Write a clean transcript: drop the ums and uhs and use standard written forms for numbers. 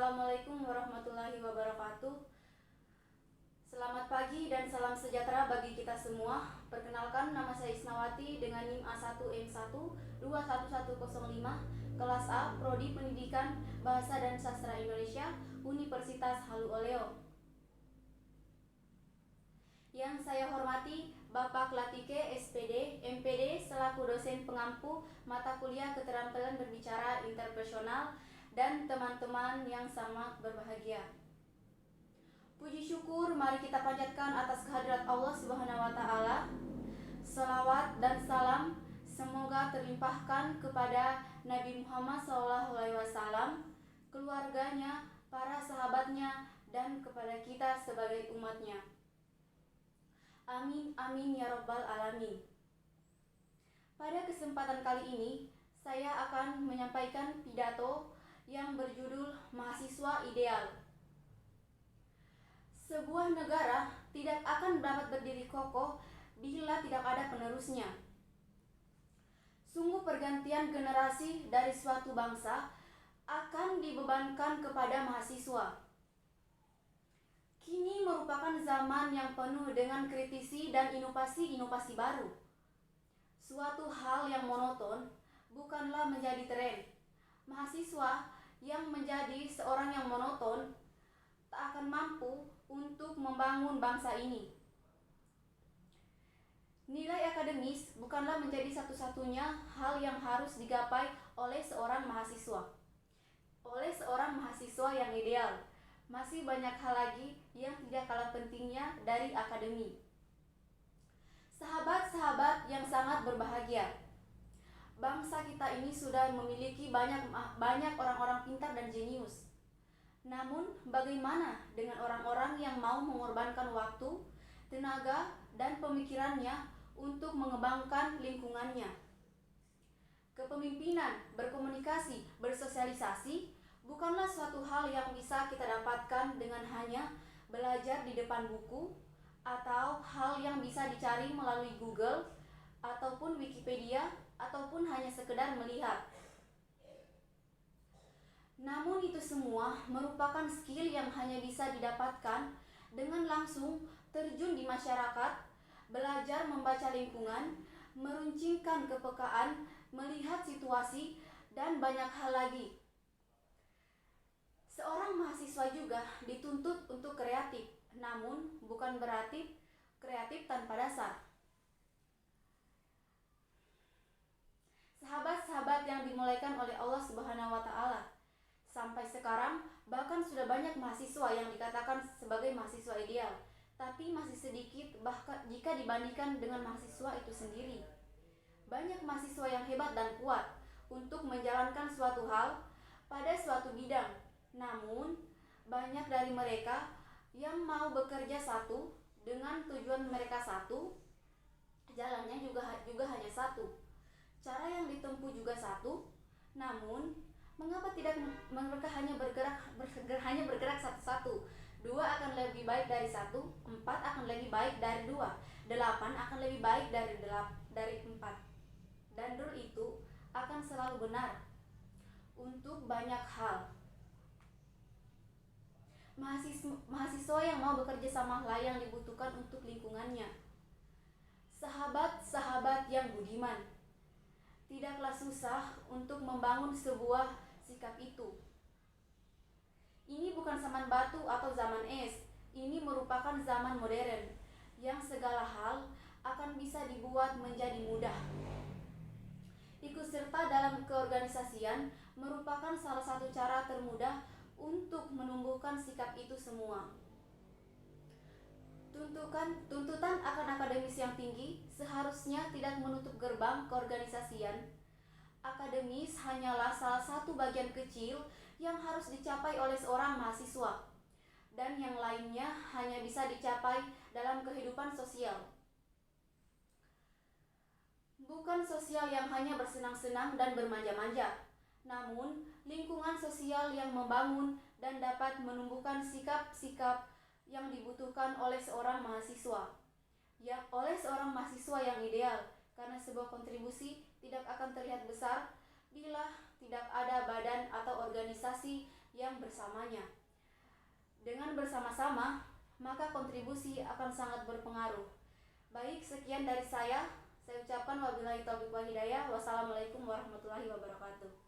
Assalamualaikum warahmatullahi wabarakatuh. Selamat pagi dan salam sejahtera bagi kita semua. Perkenalkan, nama saya Isnawati dengan NIM A1M1 21105, kelas A, Prodi Pendidikan Bahasa dan Sastra Indonesia, Universitas Halu Oleo. Yang saya hormati Bapak Latike SPD, MPD selaku dosen pengampu mata kuliah keterampilan berbicara interpersonal dan teman-teman yang sama berbahagia. Puji syukur mari kita panjatkan atas kehadirat Allah Subhanahu wa taala. Selawat dan salam semoga terlimpahkan kepada Nabi Muhammad SAW, keluarganya, para sahabatnya, dan kepada kita sebagai umatnya. Amin amin ya rabbal alamin. Pada kesempatan kali ini saya akan menyampaikan pidato yang berjudul Mahasiswa Ideal. Sebuah negara tidak akan dapat berdiri kokoh bila tidak ada penerusnya. Sungguh pergantian generasi dari suatu bangsa akan dibebankan kepada mahasiswa. Kini merupakan zaman yang penuh dengan kritisi dan inovasi-inovasi baru. Suatu hal yang monoton bukanlah menjadi tren. Mahasiswa yang menjadi seorang yang monoton tak akan mampu untuk membangun bangsa ini. Nilai akademis bukanlah menjadi satu-satunya hal yang harus digapai oleh seorang mahasiswa. Oleh seorang mahasiswa yang ideal, masih banyak hal lagi yang tidak kalah pentingnya dari akademi. Sahabat-sahabat yang sangat berbahagia, bangsa kita ini sudah memiliki banyak orang-orang pintar dan jenius. Namun, bagaimana dengan orang-orang yang mau mengorbankan waktu, tenaga, dan pemikirannya untuk mengembangkan lingkungannya? Kepemimpinan, berkomunikasi, bersosialisasi bukanlah suatu hal yang bisa kita dapatkan dengan hanya belajar di depan buku atau hal yang bisa dicari melalui Google ataupun Wikipedia ataupun hanya sekedar melihat. Namun itu semua merupakan skill yang hanya bisa didapatkan dengan langsung terjun di masyarakat, belajar membaca lingkungan, meruncingkan kepekaan, melihat situasi, dan banyak hal lagi. Seorang mahasiswa juga dituntut untuk kreatif, namun bukan berarti kreatif tanpa dasar. Sahabat-sahabat yang dimulaikan oleh Allah Subhanahu wa taala, sampai sekarang bahkan sudah banyak mahasiswa yang dikatakan sebagai mahasiswa ideal, tapi masih sedikit bahkan jika dibandingkan dengan mahasiswa itu sendiri. Banyak mahasiswa yang hebat dan kuat untuk menjalankan suatu hal pada suatu bidang, namun banyak dari mereka yang mau bekerja satu dengan tujuan mereka satu, jalannya juga hanya satu, cara yang ditempuh juga satu, namun mengapa tidak mereka hanya bergerak satu-satu? 2 akan lebih baik dari 1, 4 akan lebih baik dari 2, 8 akan lebih baik dari 4. Dan rule itu akan selalu benar untuk banyak hal. Mahasiswa yang mau bekerja samalah yang dibutuhkan untuk lingkungannya. Sahabat-sahabat yang budiman, tidaklah susah untuk membangun sebuah sikap itu. Ini bukan zaman batu atau zaman es. Ini merupakan zaman modern yang segala hal akan bisa dibuat menjadi mudah. Ikut serta dalam keorganisasian merupakan salah satu cara termudah untuk menumbuhkan sikap itu semua. Tuntutan akan akademis yang tinggi seharusnya tidak menutup gerbang keorganisasian. Akademis hanyalah salah satu bagian kecil yang harus dicapai oleh seorang mahasiswa, dan yang lainnya hanya bisa dicapai dalam kehidupan sosial. Bukan sosial yang hanya bersenang-senang dan bermanja-manja, namun lingkungan sosial yang membangun dan dapat menumbuhkan sikap-sikap yang dibutuhkan oleh seorang mahasiswa. Oleh seorang mahasiswa yang ideal, karena sebuah kontribusi tidak akan terlihat besar bila tidak ada badan atau organisasi yang bersamanya. Dengan bersama-sama, maka kontribusi akan sangat berpengaruh. Baik, sekian dari saya. Saya ucapkan wabillahi taufiq wal hidayah. Wassalamualaikum warahmatullahi wabarakatuh.